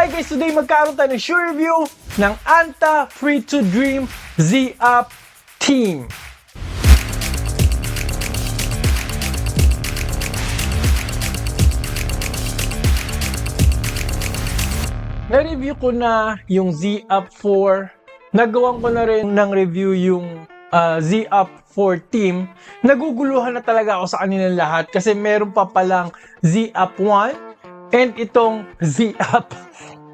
Hi guys, today magkaroon tayo ng shoe review ng Anta Free to Dream Z-Up Team. Na-review ko na yung Z-Up 4. Nagawan ko na rin ng review yung Z-Up 4 Team. Naguguluhan na talaga ako sa kanilang lahat kasi meron pa palang Z-Up 1 and itong Z-Up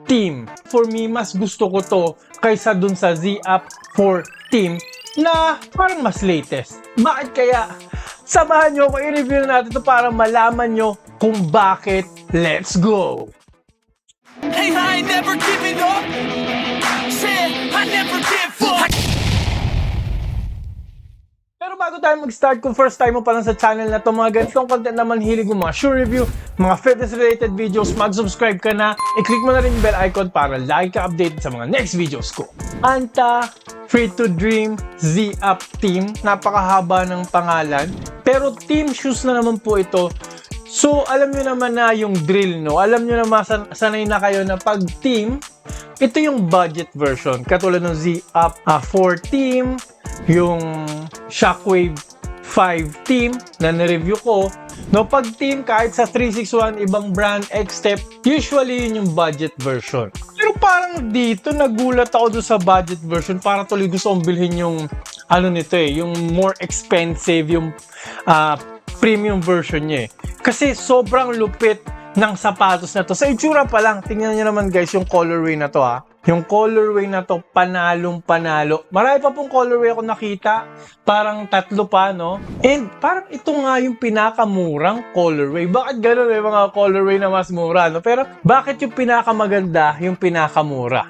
Team. For me, mas gusto ko to kaysa dun sa Z-Up 4 Team na parang mas latest. Bakit kaya? Samahan nyo ako, i-review na natin to para malaman nyo kung bakit. Let's go! Hey, I ain't never giving up. Said I never give up. Pero bago tayo mag-start, kung first time mo pa lang sa channel na to, mga ganitong content naman hilig mo, mga shoe review, mga fitness-related videos, mag-subscribe ka na, i-click mo na rin yung bell icon para lagi ka updated sa mga next videos ko. Anta Free to Dream Z-Up Team, napakahaba ng pangalan, pero team shoes na naman po ito. So, alam nyo naman na yung drill, no? Alam nyo naman, sanay na kayo na pag team, ito yung budget version. Katulad ng Z-Up 4 Team, yung Shockwave 5 Team na na-review ko. No, pag team, kahit sa 361, ibang brand, X-Step, usually yun yung budget version. Pero parang dito, nagulat ako doon sa budget version. Para tuloy gusto kong bilhin yung, ano nito yung more expensive, yung premium version niya Kasi sobrang lupit ng sapatos na to. Sa itsura pa lang, tingnan niyo naman guys yung colorway na to Yung colorway na to, panalong panalo. Marami pa pong colorway ako nakita. Parang 3 pa, no? And parang ito nga yung pinakamurang colorway. Bakit gano'n may mga colorway na mas mura, no? Pero bakit yung pinakamaganda, yung pinakamura?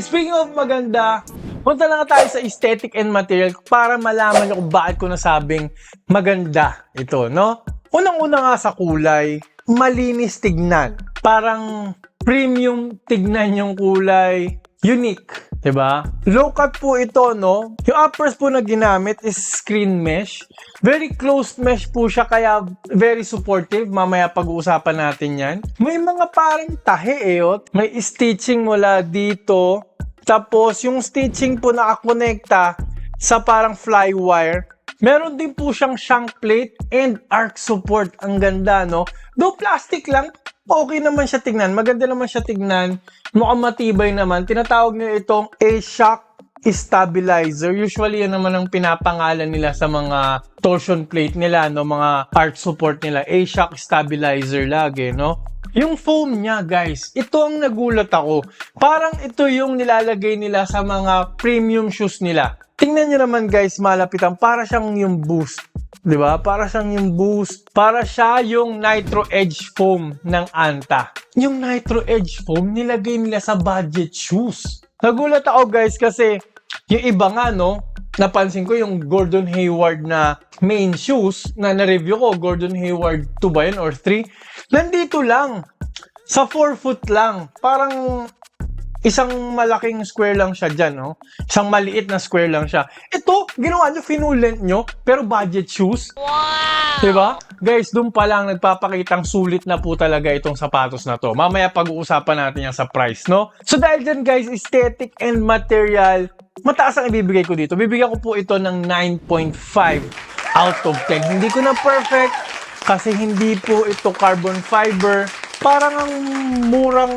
Speaking of maganda, punta lang tayo sa aesthetic and material para malaman nyo kung bakit ko nasabing maganda ito, no? Unang-una nga sa kulay, malinis tignan. Parang premium tignan yung kulay. Unique, diba? Low cut po ito, no? Yung uppers po na ginamit is screen mesh. Very closed mesh po siya, kaya very supportive. Mamaya pag-uusapan natin yan. May mga parang tahi May stitching mula dito. Tapos yung stitching po nakakonekta sa parang flywire. Meron din po siyang shank plate and arc support. Ang ganda, no? Though plastic lang, okay naman siya tignan. Maganda naman siya tignan. Mukhang matibay naman. Tinatawag nila itong A-Shock Stabilizer. Usually, yan naman ang pinapangalan nila sa mga torsion plate nila, no? Mga arc support nila. A-Shock Stabilizer lagi, no? Yung foam niya, guys, ito ang nagulat ako. Parang ito yung nilalagay nila sa mga premium shoes nila. Tingnan nyo naman, guys, malapitan. Para siyang yung Boost. Diba? Para siyang yung Boost. Para siya yung Nitro Edge Foam ng Anta. Yung Nitro Edge Foam, nilagay nila sa budget shoes. Nagulat ako, guys, kasi yung iba nga, no? Napansin ko yung Gordon Hayward na main shoes na na-review ko. Gordon Hayward 2 ba yun or 3? Nandito lang. Sa 4 foot lang. Parang isang malaking square lang siya dyan, no? Isang maliit na square lang siya. Ito, ginawa nyo, finulent nyo, pero budget shoes. Wow! Diba? Guys, dun pa lang nagpapakitang sulit na po talaga itong sapatos na to. Mamaya pag-uusapan natin yan sa price, no? So dahil dyan, guys, aesthetic and material, mataas ang ibibigay ko dito. Bibigyan ko po ito ng 9.5 out of 10. Hindi ko na perfect kasi hindi po ito carbon fiber. Parang ang murang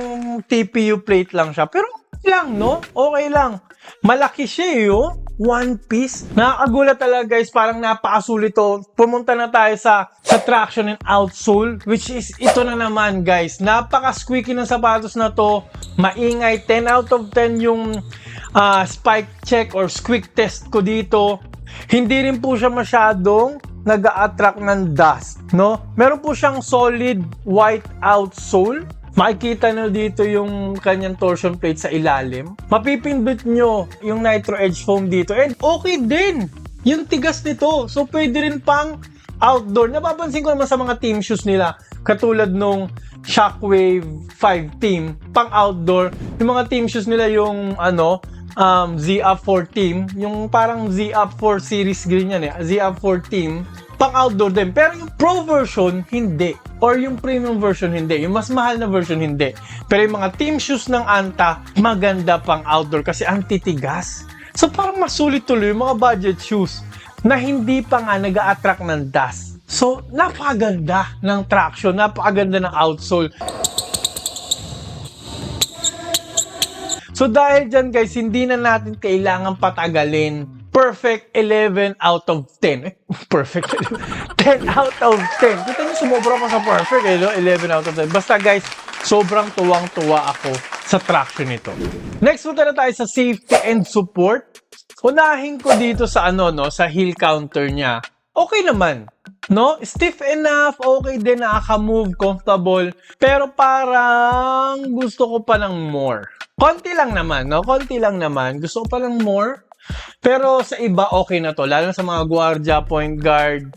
TPU plate lang siya. Pero okay lang, no? Okay lang. Malaki siya, one piece. Nakakagulat talaga, guys. Parang napakasulit to. Pumunta na tayo sa traction and outsole, which is ito na naman, guys. Napaka-squeaky ng sapatos na to. Maingay. 10 out of 10 yung spike check or squeak test ko dito. Hindi rin po siya masyadong nag-a-attract ng dust, no? Meron po siyang solid white outsole. Makikita nyo dito yung kanyang torsion plate sa ilalim. Mapipindot nyo yung Nitro Edge Foam dito. And okay din yung tigas nito. So, pwede rin pang outdoor. Napapansin ko naman sa mga team shoes nila, katulad nung Shockwave 5 Team, pang outdoor. Yung mga team shoes nila yung Z-Up 4 Team, yung parang Z-Up 4 series green yan Z-Up 4 Team, pang outdoor din. Pero yung pro version, hindi. Or yung premium version, hindi. Yung mas mahal na version, hindi. Pero yung mga team shoes ng Anta, maganda pang outdoor kasi ang titigas. So parang masulit tuloy yung mga budget shoes na hindi pa nga nag-a-attract ng dust. So napakaganda ng traction, napakaganda ng outsole. So dahil dyan guys, hindi na natin kailangan patagalin. Perfect 11 out of 10. Perfect 10 out of 10. Kita niyo, sumobra ko sa perfect, no? 11 out of 10. Basta guys, sobrang tuwang-tuwa ako sa traction nito. Next, punta na tayo sa safety and support. Unahin ko dito sa sa heel counter niya. Okay naman. No? Stiff enough, okay din, nakaka-move, comfortable. Pero parang gusto ko pa ng more. Konti lang naman, no? Konti lang naman. Gusto ko pa ng more. Pero sa iba, okay na to. Lalo sa mga guardia, point guard,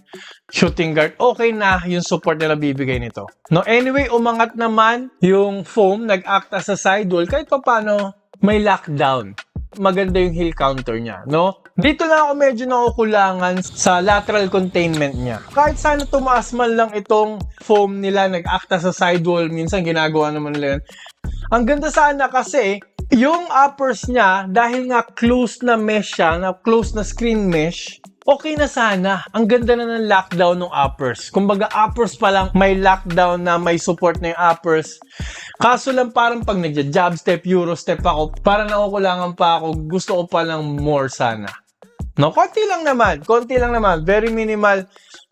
shooting guard, okay na yung support na nabibigay nito. No? Anyway, umangat naman yung foam, nag-act as a sidewall. Kahit pa paano, may lockdown. Maganda yung heel counter niya, no? Dito na ako medyo nakukulangan sa lateral containment niya. Kahit sana tumaas man lang itong foam nila, nag-act as a sidewall, minsan ginagawa naman nila yun. Ang ganda sana kasi, yung uppers niya, dahil nga close na mesh siya, na close na screen mesh, okay na sana. Ang ganda na ng lockdown ng uppers. Kumbaga, uppers pa lang, may lockdown na may support na yung uppers. Kaso lang parang pag nagja-jab step, euro step ako, parang nakukulangan pa ako, gusto ko pa ng more sana. No, konti lang naman, very minimal.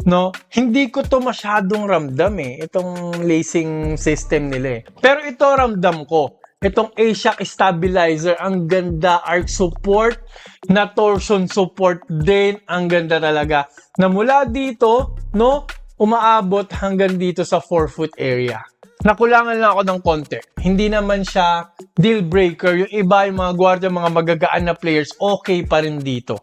No, hindi ko to masyadong ramdam itong lacing system nila Pero ito ramdam ko. Itong A-Shock stabilizer, ang ganda. Arc support, na torsion support din, ang ganda talaga. Na mula dito, no, umaabot hanggang dito sa 4-foot area. Nakulangan lang ako ng konti. Hindi naman siya deal breaker. Yung iba, yung mga guardia, mga magagaan na players, okay pa rin dito.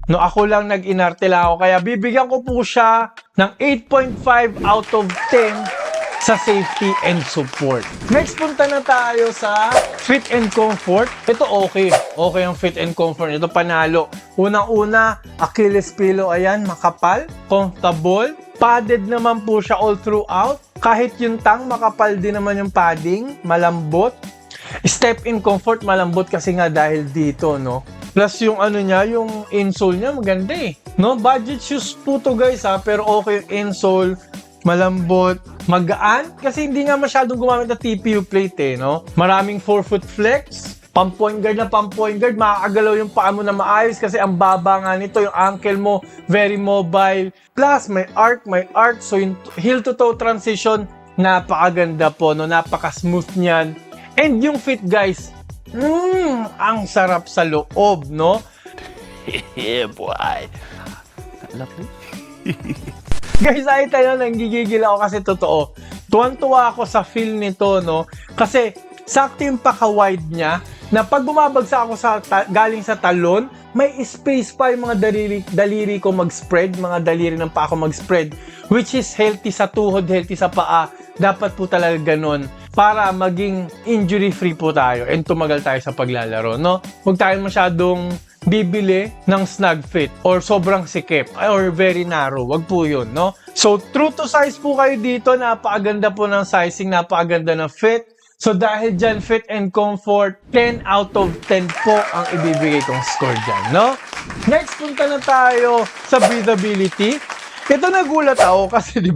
No, ako lang nag-inarte lang ako. Kaya bibigyan ko po siya ng 8.5 out of 10 sa safety and support. Next, punta na tayo sa fit and comfort. Ito okay. Okay ang fit and comfort. Ito panalo. Unang-una, Achilles pillow. Ayan, makapal, comfortable. Padded naman po siya all throughout. Kahit yung tang, makapal din naman yung padding. Malambot. Step in comfort, malambot kasi nga dahil dito, no? Plus yung niya, yung insole niya, maganda no? Budget shoes po to guys pero okay yung insole, malambot, magaan, kasi hindi nga masyadong gumamit ng TPU plate no? Maraming 4-foot flex, pang-point guard, makakagalaw yung paa mo na maayos kasi ang baba nga nito, yung ankle mo, very mobile. Plus, may arc, so yung heel to toe transition, napakaganda po, no? Napaka-smooth niyan. And yung fit guys, ang sarap sa loob, no? Yeah, boy. Lovely. Guys, ay tayo, nanggigigil ako kasi totoo. Tuwan-tuwa ako sa feel nito, no? Kasi sakto yung paka-wide niya na pag bumabagsak ako galing sa talon, may space pa yung mga daliri ko mag-spread, mga daliri ng paa ko mag-spread, which is healthy sa tuhod, healthy sa paa. Dapat po talaga ganun para maging injury-free po tayo and tumagal tayo sa paglalaro, no? Huwag tayo masyadong bibili ng snug fit or sobrang sikip or very narrow. Huwag po yun, no? So, true to size po kayo dito. Napakaganda po ng sizing, napakaganda ng fit. So, dahil dyan, fit and comfort, 10 out of 10 po ang ibibigay kong score dyan, no? Next, punta na tayo sa breathability. Ito nagulat ako kasi, di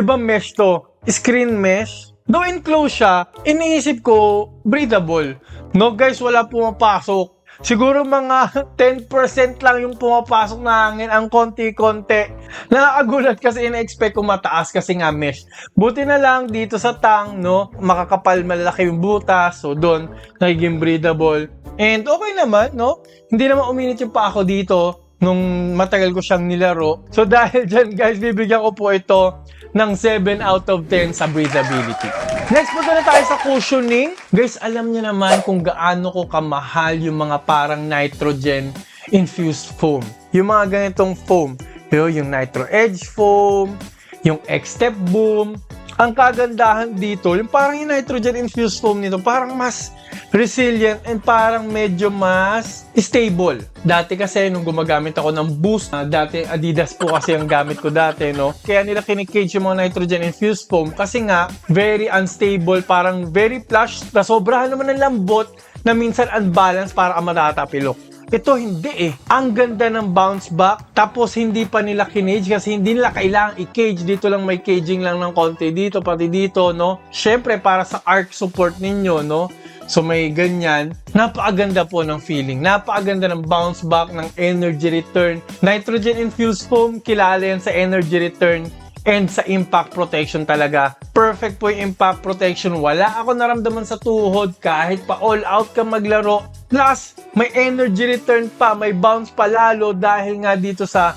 ba mesh to? Screen mesh. Though enclosed siya, iniisip ko, breathable. No, guys, wala pumapasok. Siguro mga 10% lang yung pumapasok na hangin, ang konti-konti. Nakakagulat kasi ina-expect ko mataas kasi nga mesh. Buti na lang dito sa tang, no, makakapal, malalaki yung butas, so doon, nagiging breathable. And okay naman, no, hindi naman uminit yung pa ako dito nung matagal ko siyang nilaro. So dahil dyan guys, bibigyan ko po ito ng 7 out of 10 sa breathability. Next, punta na tayo sa cushioning. Guys, alam niyo naman kung gaano ko kamahal yung mga parang nitrogen-infused foam. Yung mga ganitong foam. Yung Nitro Edge foam, yung X-Step Boom. ang kagandahan dito, yung parang yung nitrogen-infused foam nito, parang mas resilient and parang medyo mas stable. Dati kasi nung gumagamit ako ng Boost, dati Adidas po kasi ang gamit ko dati, no? Kaya nila kinikage yung mga nitrogen-infused foam kasi nga, very unstable, parang very plush, na sobrahan naman ng lambot na minsan unbalanced para ka matatapilok. Ito hindi eh. Ang ganda ng bounce back. Tapos hindi pa nila kinage kasi hindi nila kailangang i-cage. Dito lang may caging lang ng konti dito, pati dito, no? Syempre para sa arc support ninyo, no? So may ganyan. Napakaganda po ng feeling. Napakaganda ng bounce back, ng energy return. Nitrogen-infused foam, kilala yan sa energy return and sa impact protection talaga. Perfect po yung impact protection. Wala ako naramdaman sa tuhod kahit pa all out ka maglaro. Plus, may energy return pa, may bounce pa lalo dahil nga dito sa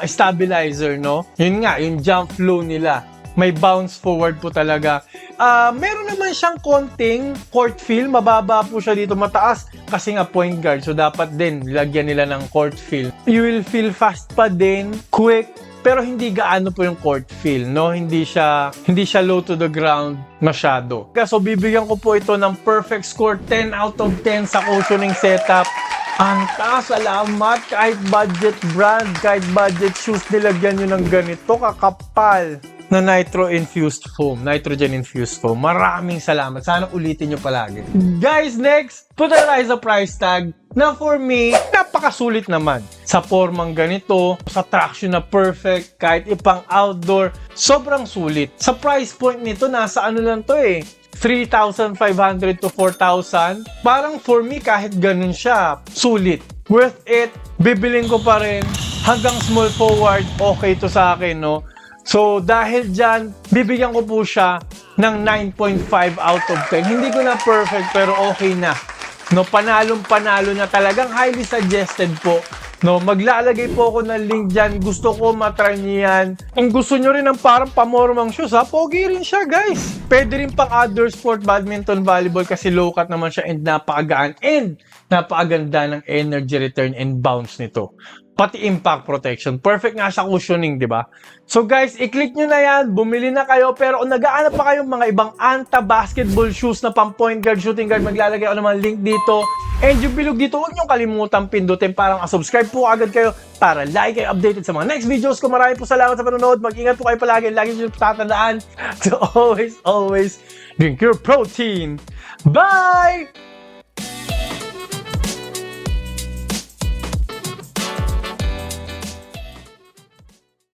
stabilizer, no? Yun nga, yung jump flow nila. May bounce forward po talaga. Meron naman siyang konting court feel. Mababa po siya dito, mataas. Kasi nga point guard. So, dapat din lagyan nila ng court feel. You will feel fast pa din, quick. Pero hindi gaano po yung court feel, no? Hindi siya low to the ground masyado. So, bibigyan ko po ito ng perfect score, 10 out of 10 sa cushioning setup. Ang taas, salamat. Kahit budget brand, kahit budget shoes, nilagyan nyo ng ganito, kakapal na nitrogen-infused foam. Maraming salamat. Sana ulitin nyo palagi. Guys, next, punta na tayo sa price tag na for me, napakasulit naman. Sa formang ganito, sa traction na perfect, kahit ipang outdoor, sobrang sulit. Sa price point nito, nasa ano lang to eh, 3,500 to 4,000. Parang for me, kahit ganun siya, sulit. Worth it. Bibiling ko pa rin. Hanggang small forward, okay to sa akin, no? So, dahil dyan, bibigyan ko po siya ng 9.5 out of 10. Hindi ko na perfect, pero okay na. No, panalong-panalo na, talagang highly suggested po. No, maglalagay po ako ng link dyan. Gusto ko matry niyo yan. Kung gusto nyo rin ng parang pamormang shoes, ha, pogi rin siya, guys. Pwede rin pang other sport, badminton, volleyball, kasi low cut naman siya and napakagaan and napakaganda ng energy return and bounce nito. Pati impact protection. Perfect nga siya cushioning, di ba? So guys, i-click nyo na yan. Bumili na kayo. Pero kung nag-aanap pa kayong mga ibang anta-basketball shoes na pang point guard, shooting guard, maglalagay ako ng mga link dito. And yung bilog dito, huwag nyo kalimutan pindutin. Parang subscribe po agad kayo para lagi kayo updated sa mga next videos ko. Maraming po salamat sa panonood. Mag-ingat po kayo palagi. Lagi nyo tatandaan to always drink your protein. Bye!